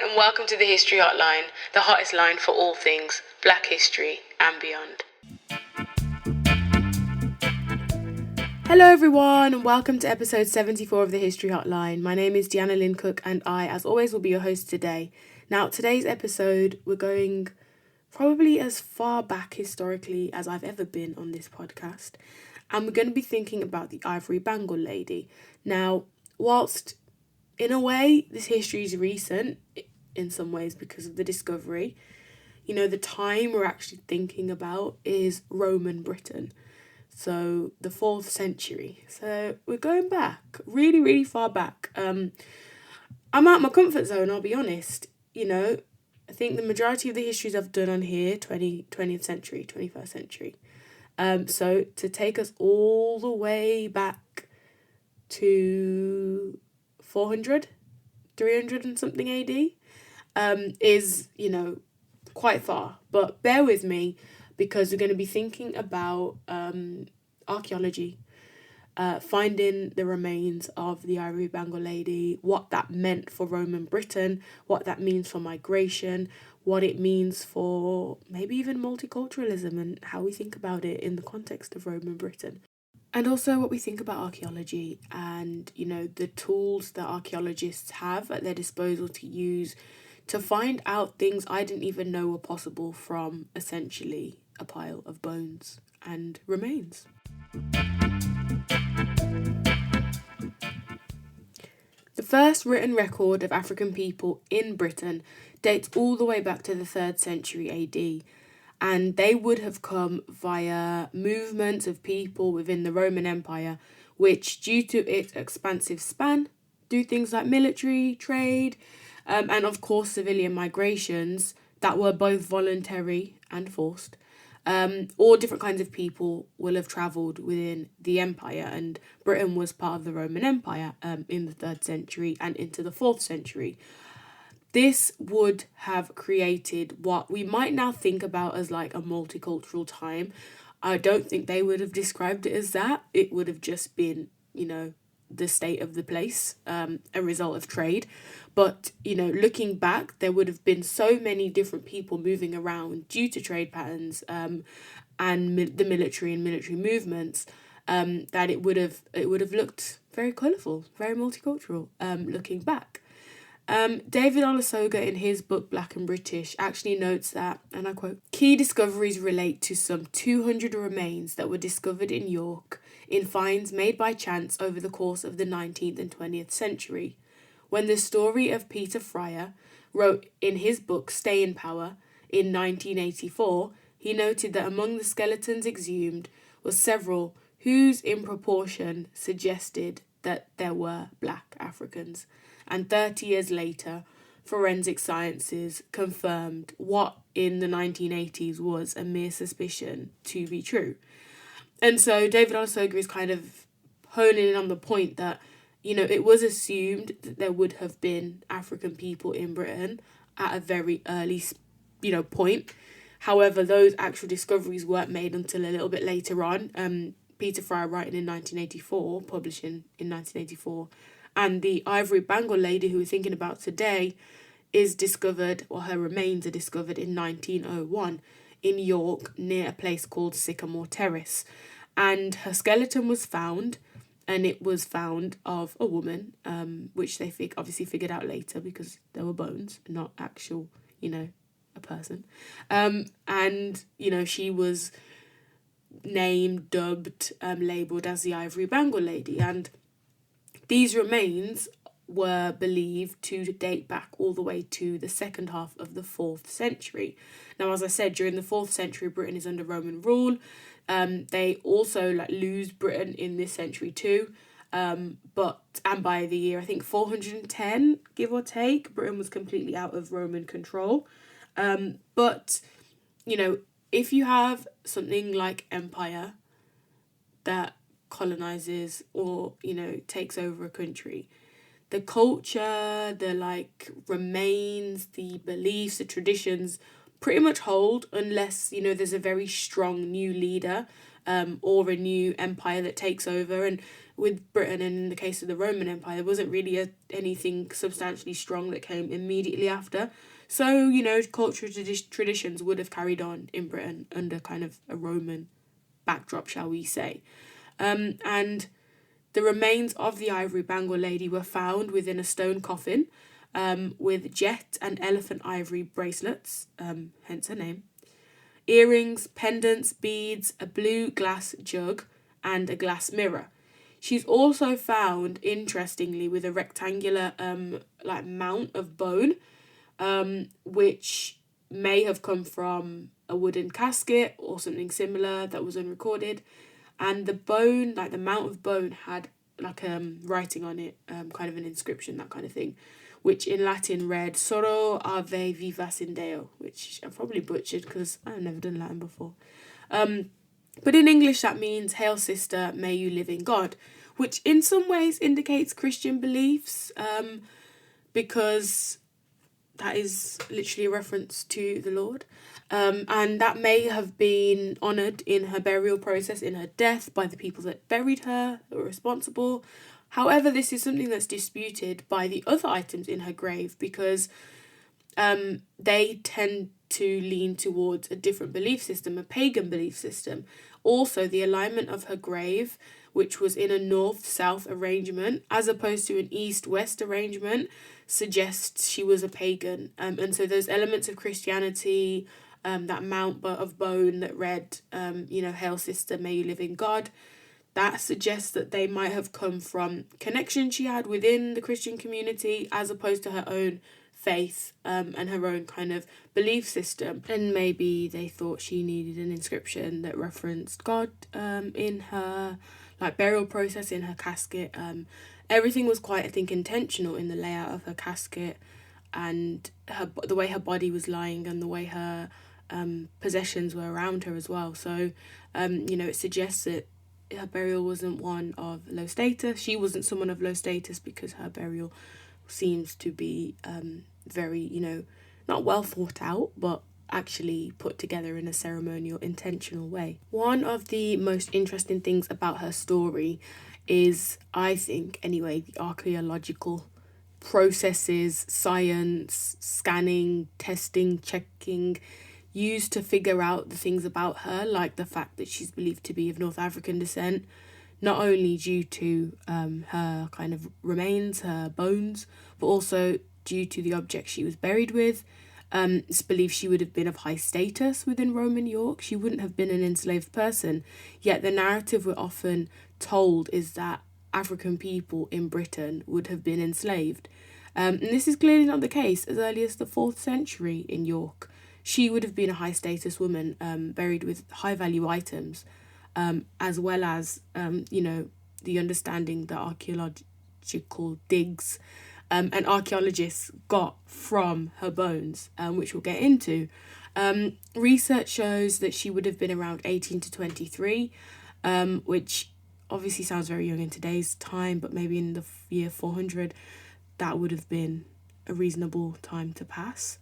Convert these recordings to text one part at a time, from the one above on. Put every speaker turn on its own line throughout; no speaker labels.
and welcome to the History Hotline, the hottest line for all things Black history and beyond. Hello everyone, and welcome to episode 74 of the History Hotline. My name is Deanna Lynn Cook, and I, as always, will be your host today. Now, today's episode, we're going probably as far back historically as I've ever been on this podcast, and we're going to be thinking about the Ivory Bangle Lady. Now, whilst in a way this history is recent in some ways because of the discovery, the time we're actually thinking about is Roman Britain. So the 4th century. So we're going back, really, really far back. I'm out my comfort zone, I'll be honest. I think the majority of the histories I've done on here, 20th century, 21st century. So to take us all the way back to 400, 300 and something AD, is, quite far. But bear with me, because we're going to be thinking about archaeology, finding the remains of the Ivory Bangle Lady, what that meant for Roman Britain, what that means for migration, what it means for maybe even multiculturalism and how we think about it in the context of Roman Britain. And also what we think about archaeology and, the tools that archaeologists have at their disposal to use to find out things I didn't even know were possible from essentially a pile of bones and remains. The first written record of African people in Britain dates all the way back to the 3rd century AD, and they would have come via movements of people within the Roman Empire, which, due to its expansive span, do things like military, trade, and of course civilian migrations that were both voluntary and forced. All different kinds of people will have travelled within the empire, and Britain was part of the Roman Empire in the 3rd century and into the 4th century. This would have created what we might now think about as like a multicultural time. I don't think they would have described it as that. It would have just been, the state of the place, a result of trade. But, looking back, there would have been so many different people moving around due to trade patterns and the military and military movements, that it would have looked very colourful, very multicultural, looking back. David Olusoga, in his book Black and British, actually notes that, and I quote, "Key discoveries relate to some 200 remains that were discovered in York in finds made by chance over the course of the 19th and 20th century. When the story of Peter Fryer wrote in his book Staying Power in 1984, he noted that among the skeletons exhumed were several whose in proportion suggested that there were black Africans. And 30 years later, forensic sciences confirmed what in the 1980s was a mere suspicion to be true." And so David Olusoga is kind of honing in on the point that, it was assumed that there would have been African people in Britain at a very early, point. However, those actual discoveries weren't made until a little bit later on. Peter Fryer writing in 1984, publishing in 1984, and the Ivory Bangle Lady, who we're thinking about today, is discovered, or her remains are discovered in 1901 in York near a place called Sycamore Terrace. And her skeleton was found, and it was found of a woman, which they obviously figured out later because there were bones, not actual, a person. And, she was named, dubbed, labelled as the Ivory Bangle Lady. And these remains were believed to date back all the way to the second half of the 4th century. Now, as I said, during the 4th century, Britain is under Roman rule. They also lose Britain in this century too. And by the year, I think 410, give or take, Britain was completely out of Roman control. But, if you have something like empire that colonizes or, takes over a country, the culture, the remains, the beliefs, the traditions pretty much hold unless, there's a very strong new leader or a new empire that takes over. And with Britain and in the case of the Roman Empire, there wasn't really anything substantially strong that came immediately after. So, cultural traditions would have carried on in Britain under kind of a Roman backdrop, shall we say. And the remains of the Ivory Bangle Lady were found within a stone coffin with jet and elephant ivory bracelets, hence her name, earrings, pendants, beads, a blue glass jug, and a glass mirror. She's also found, interestingly, with a rectangular mount of bone, which may have come from a wooden casket or something similar that was unrecorded. And the bone, like the mount of bone, had writing on it, kind of an inscription, that kind of thing, which in Latin read "Soro Ave Vivas in Deo," which I probably butchered because I've never done Latin before. But in English that means "Hail sister, may you live in God," which in some ways indicates Christian beliefs, because that is literally a reference to the Lord. And that may have been honoured in her burial process, in her death, by the people that buried her, that were responsible. However, this is something that's disputed by the other items in her grave, because they tend to lean towards a different belief system, a pagan belief system. Also, the alignment of her grave, which was in a north-south arrangement, as opposed to an east-west arrangement, suggests she was a pagan. And so those elements of Christianity, that mount of bone that read, "Hail sister, may you live in God," that suggests that they might have come from connections she had within the Christian community, as opposed to her own faith and her own kind of belief system. And maybe they thought she needed an inscription that referenced God in her burial process, in her casket. Everything was quite, I think, intentional in the layout of her casket, and the way her body was lying, and the way her possessions were around her as well. So, it suggests that her burial wasn't one of low status. She wasn't someone of low status, because her burial seems to be very, not well thought out, but actually put together in a ceremonial, intentional way. One of the most interesting things about her story is, I think anyway, the archaeological processes, science, scanning, testing, checking, used to figure out the things about her, like the fact that she's believed to be of North African descent, not only due to her kind of remains, her bones, but also due to the object she was buried with. It's believed she would have been of high status within Roman York. She wouldn't have been an enslaved person, yet the narrative we're often told is that African people in Britain would have been enslaved. And this is clearly not the case. As early as the 4th century in York, she would have been a high status woman, buried with high value items, as well as, the understanding that archaeological digs and archaeologists got from her bones, which we'll get into. Research shows that she would have been around 18 to 23, which obviously sounds very young in today's time, but maybe in the year 400, that would have been a reasonable time to pass.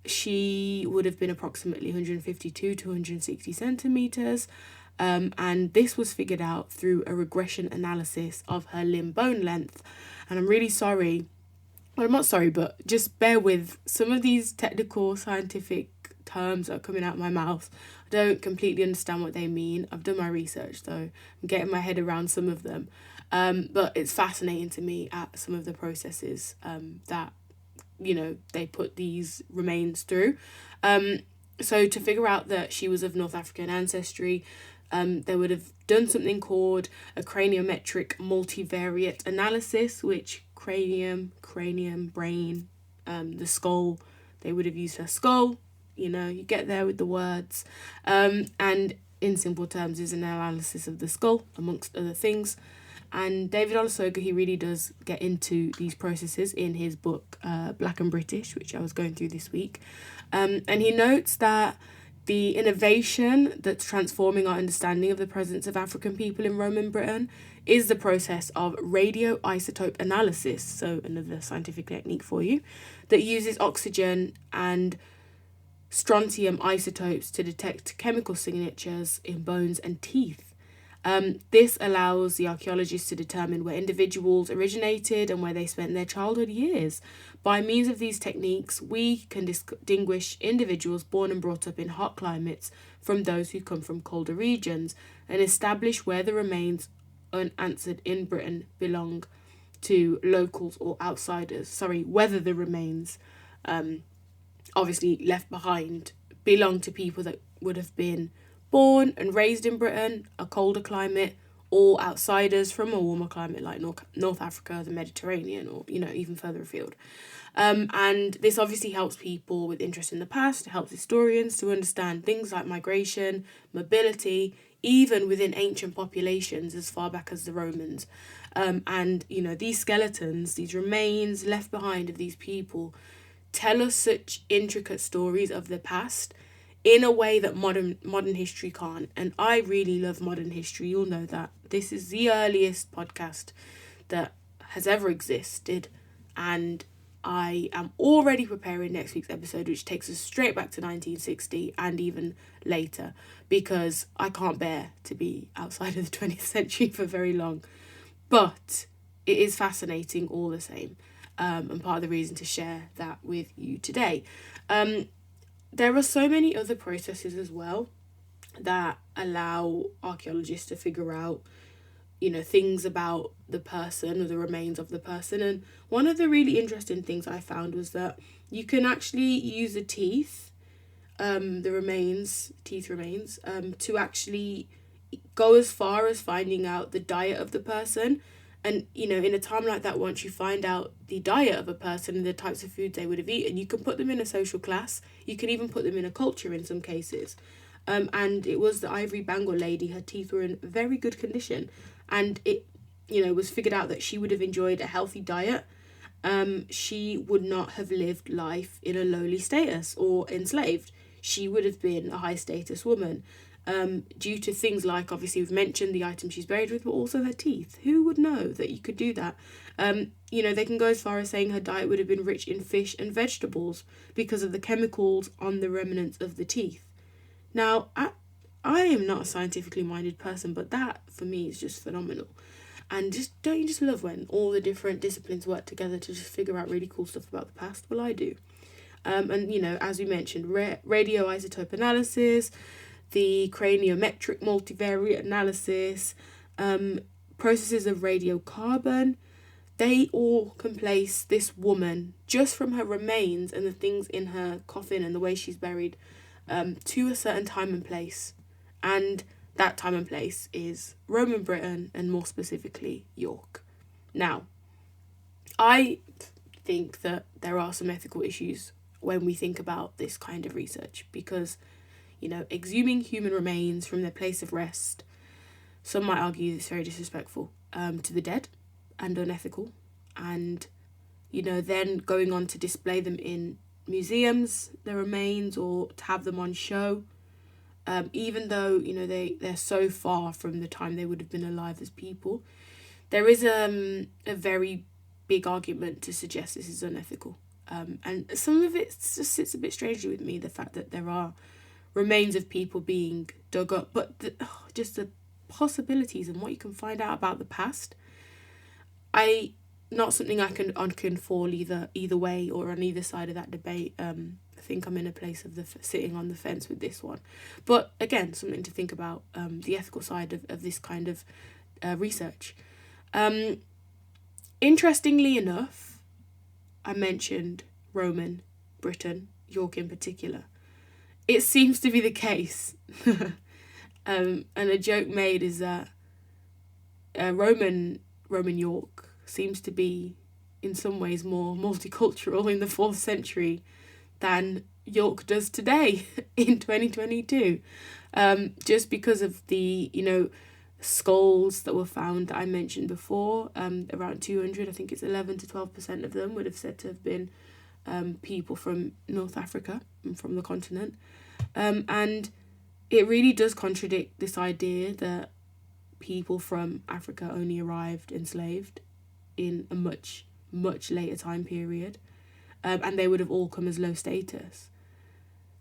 She would have been approximately 152 to 160 centimetres, and this was figured out through a regression analysis of her limb bone length. And I'm really sorry, well, I'm not sorry, but just bear with some of these technical scientific terms that are coming out of my mouth. I don't completely understand what they mean. I've done my research though, I'm getting my head around some of them, but it's fascinating to me at some of the processes that they put these remains through. So to figure out that she was of North African ancestry, they would have done something called a craniometric multivariate analysis, which cranium, brain, the skull, they would have used her skull, you get there with the words, and in simple terms is an analysis of the skull, amongst other things. And David Olusoga, he really does get into these processes in his book, Black and British, which I was going through this week. And he notes that the innovation that's transforming our understanding of the presence of African people in Roman Britain is the process of radioisotope analysis, so another scientific technique for you, that uses oxygen and strontium isotopes to detect chemical signatures in bones and teeth. This allows the archaeologists to determine where individuals originated and where they spent their childhood years. By means of these techniques, we can distinguish individuals born and brought up in hot climates from those who come from colder regions, and establish where the remains unanswered in Britain belong to locals or outsiders. Whether the remains obviously left behind belong to people that would have been born and raised in Britain, a colder climate, or outsiders from a warmer climate like North Africa, the Mediterranean, or even further afield. And this obviously helps people with interest in the past. It helps historians to understand things like migration, mobility, even within ancient populations as far back as the Romans. And these skeletons, these remains left behind of these people, tell us such intricate stories of the past in a way that modern history can't. And I really love modern history. You'll know that. This is the earliest podcast that has ever existed, and I am already preparing next week's episode, which takes us straight back to 1960 and even later, because I can't bear to be outside of the 20th century for very long. But it is fascinating all the same, and part of the reason to share that with you today. There are so many other processes as well that allow archaeologists to figure out, things about the person or the remains of the person. And one of the really interesting things I found was that you can actually use the teeth, teeth remains, to actually go as far as finding out the diet of the person. And, in a time like that, once you find out the diet of a person and the types of foods they would have eaten, you can put them in a social class. You can even put them in a culture in some cases. And it was the Ivory Bangle Lady. Her teeth were in very good condition. And it, was figured out that she would have enjoyed a healthy diet. She would not have lived life in a lowly status or enslaved. She would have been a high status woman. Due to things like, obviously we've mentioned the item she's buried with, but also her teeth. Who would know that you could do that? They can go as far as saying her diet would have been rich in fish and vegetables because of the chemicals on the remnants of the teeth. Now, I am not a scientifically minded person, but that for me is just phenomenal. And don't you just love when all the different disciplines work together to just figure out really cool stuff about the past? Well, I do. As we mentioned, radioisotope analysis, the craniometric multivariate analysis, processes of radiocarbon, they all can place this woman, just from her remains and the things in her coffin and the way she's buried, to a certain time and place. And that time and place is Roman Britain, and more specifically, York. Now, I think that there are some ethical issues when we think about this kind of research, because exhuming human remains from their place of rest, some might argue it's very disrespectful to the dead and unethical. And, then going on to display them in museums, their remains, or to have them on show, even though, they're so far from the time they would have been alive as people, there is a very big argument to suggest this is unethical. And some of it just sits a bit strangely with me, the fact that there are remains of people being dug up, but just the possibilities and what you can find out about the past, not something I can fall either way or on either side of that debate. I think I'm in a place of sitting on the fence with this one, but again, something to think about, the ethical side of this kind of research. Interestingly enough, I mentioned Roman Britain, York in particular. It seems to be the case. And a joke made is that Roman York seems to be in some ways more multicultural in the 4th century than York does today in 2022. Just because of the, skulls that were found that I mentioned before, around 200, I think it's 11 to 12% of them would have said to have been people from North Africa and from the continent. And it really does contradict this idea that people from Africa only arrived enslaved in a much, much later time period, and they would have all come as low status.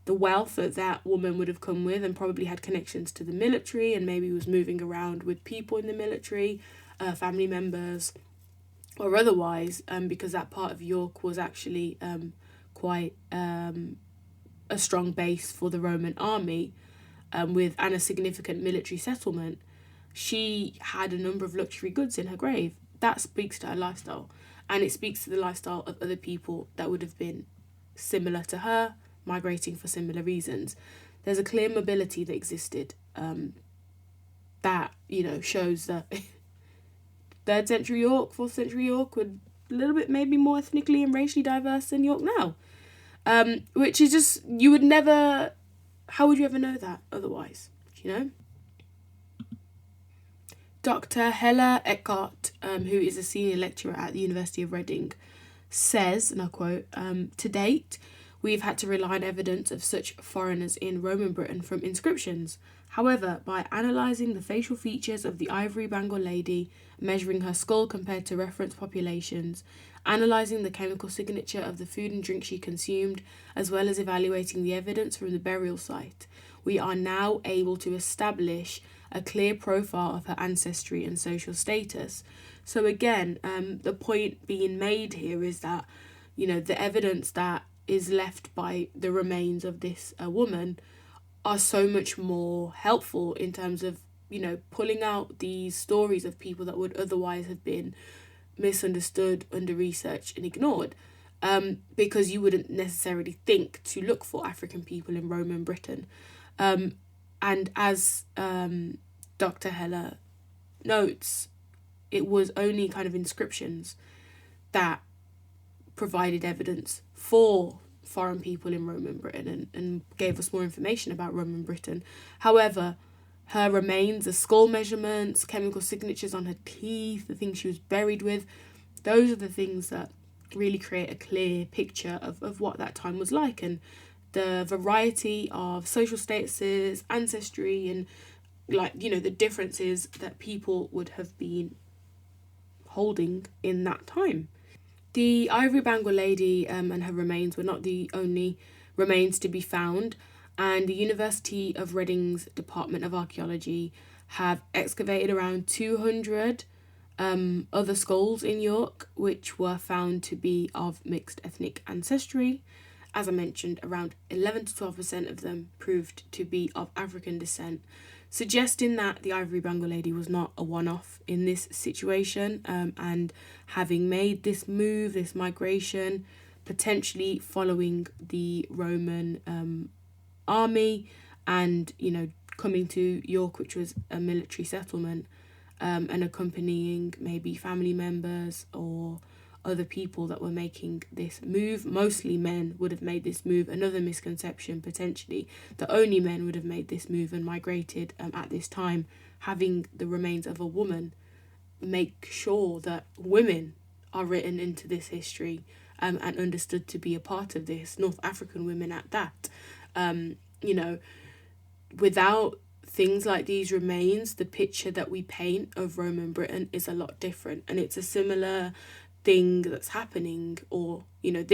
the wealth that that woman would have come with, and probably had connections to the military, and maybe was moving around with people in the military, family members or otherwise, because that part of York was actually quite a strong base for the Roman army, and a significant military settlement. She had a number of luxury goods in her grave. That speaks to her lifestyle, and it speaks to the lifestyle of other people that would have been similar to her, migrating for similar reasons. There's a clear mobility that existed, that, you know, shows that 3rd century York, 4th century York were a little bit maybe more ethnically and racially diverse than York now. Which is just, you would never, how would you ever know that otherwise, you know? Dr. Hella Eckhart, who is a senior lecturer at the University of Reading, says, and I quote, to date, we've had to rely on evidence of such foreigners in Roman Britain from inscriptions. However, by analysing the facial features of the Ivory Bangle Lady, measuring her skull compared to reference populations, analysing the chemical signature of the food and drink she consumed, as well as evaluating the evidence from the burial site, we are now able to establish a clear profile of her ancestry and social status. So again, the point being made here is that, you know, the evidence that is left by the remains of this woman are so much more helpful in terms of, you know, pulling out these stories of people that would otherwise have been misunderstood, under-researched and ignored, because you wouldn't necessarily think to look for African people in Roman Britain. And as Dr. Heller notes, it was only kind of inscriptions that provided evidence for foreign people in Roman Britain, and gave us more information about Roman Britain. However, her remains, the skull measurements, chemical signatures on her teeth, the things she was buried with, those are the things that really create a clear picture of what that time was like, and the variety of social statuses, ancestry, and, like, you know, the differences that people would have been holding in that time. The Ivory Bangle Lady and her remains were not the only remains to be found, and the University of Reading's Department of Archaeology have excavated around 200 other skulls in York, which were found to be of mixed ethnic ancestry. As I mentioned, around 11 to 12% of them proved to be of African descent, suggesting that the Ivory Bangle Lady was not a one-off in this situation, and having made this move, this migration, potentially following the Roman army, and, you know, coming to York, which was a military settlement, and accompanying maybe family members or other people that were making this move. Mostly men would have made this move. Another misconception, potentially, that only men would have made this move and migrated at this time. Having the remains of a woman make sure that women are written into this history, and understood to be a part of this, North African women at that. You know, without things like these remains, the picture that we paint of Roman Britain is a lot different, and it's a similar thing that's happening, or, you know,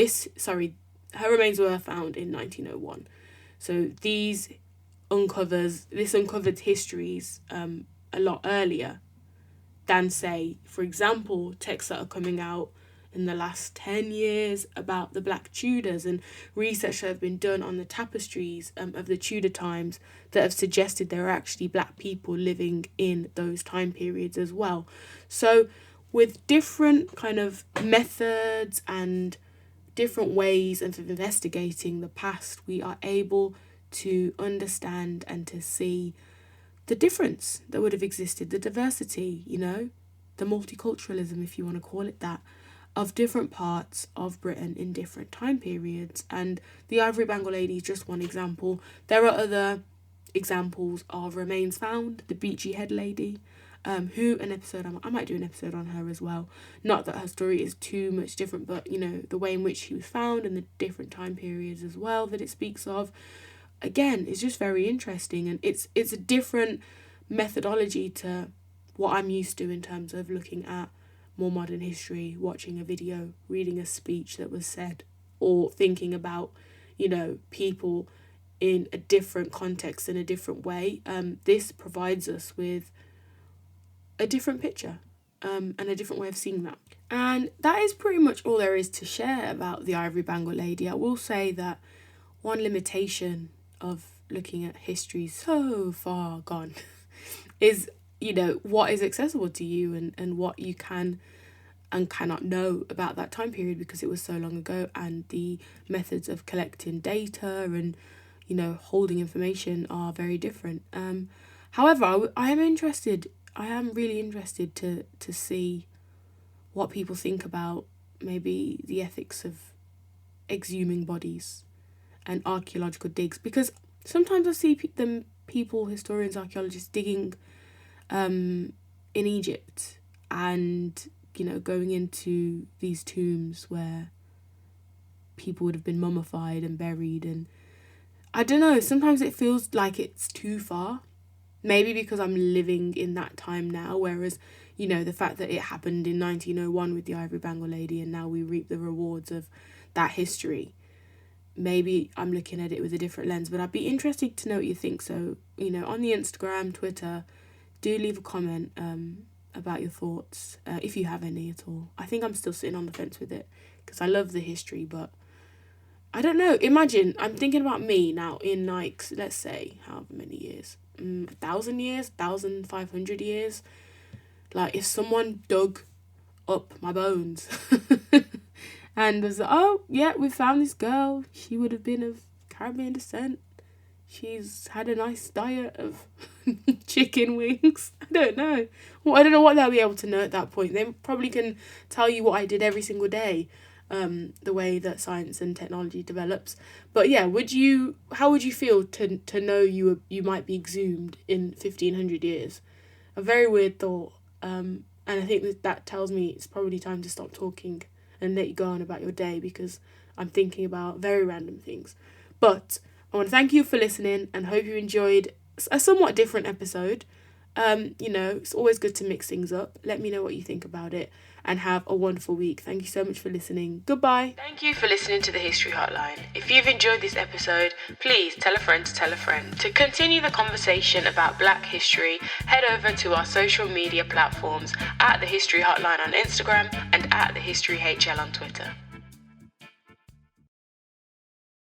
her remains were found in 1901, so this uncovered histories a lot earlier than, say, for example, texts that are coming out in the last 10 years about the Black Tudors, and research that have been done on the tapestries of the Tudor times that have suggested there are actually Black people living in those time periods as well. So with different kind of methods and different ways of investigating the past, we are able to understand and to see the difference that would have existed, the diversity, you know, the multiculturalism, if you want to call it that, of different parts of Britain in different time periods. And the Ivory Bangle Lady is just one example. There are other examples of remains found. The Beachy Head Lady, I might do an episode on her as well. Not that her story is too much different, but, you know, the way in which she was found and the different time periods as well that it speaks of, again, is just very interesting. And it's a different methodology to what I'm used to in terms of looking at more modern history, watching a video, reading a speech that was said, or thinking about, you know, people in a different context, in a different way. This provides us with a different picture, and a different way of seeing that. And that is pretty much all there is to share about the Ivory Bangle Lady. I will say that one limitation of looking at history so far gone is, what is accessible to you, and what you can and cannot know about that time period, because it was so long ago, and the methods of collecting data and holding information are very different. However, I am really interested to see what people think about maybe the ethics of exhuming bodies and archaeological digs, because sometimes I see historians, archaeologists digging in Egypt, and going into these tombs where people would have been mummified and buried, and I don't know, sometimes it feels like it's too far. Maybe because I'm living in that time now, whereas, the fact that it happened in 1901 with the Ivory Bangle Lady, and now we reap the rewards of that history. Maybe I'm looking at it with a different lens, but I'd be interested to know what you think. So, on the Instagram, Twitter, do leave a comment about your thoughts, if you have any at all. I think I'm still sitting on the fence with it, because I love the history, but I don't know. Imagine, I'm thinking about me now in, let's say, however many years, 1,000 years, 1,500 years. If someone dug up my bones and was like, oh, yeah, we found this girl. She would have been of Caribbean descent. She's had a nice diet of chicken wings. I don't know. Well, I don't know what they'll be able to know at that point. They probably can tell you what I did every single day, the way that science and technology develops. But yeah, how would you feel to know you might be exhumed in 1,500 years? A very weird thought. And I think that tells me it's probably time to stop talking and let you go on about your day, because I'm thinking about very random things. But I want to thank you for listening, and hope you enjoyed a somewhat different episode. It's always good to mix things up. Let me know what you think about it, and have a wonderful week. Thank you so much for listening. Goodbye. Thank you for listening to the History Hotline. If you've enjoyed this episode, please tell a friend to tell a friend. To continue the conversation about Black history, head over to our social media platforms at the History Hotline on Instagram and at the History HL on Twitter.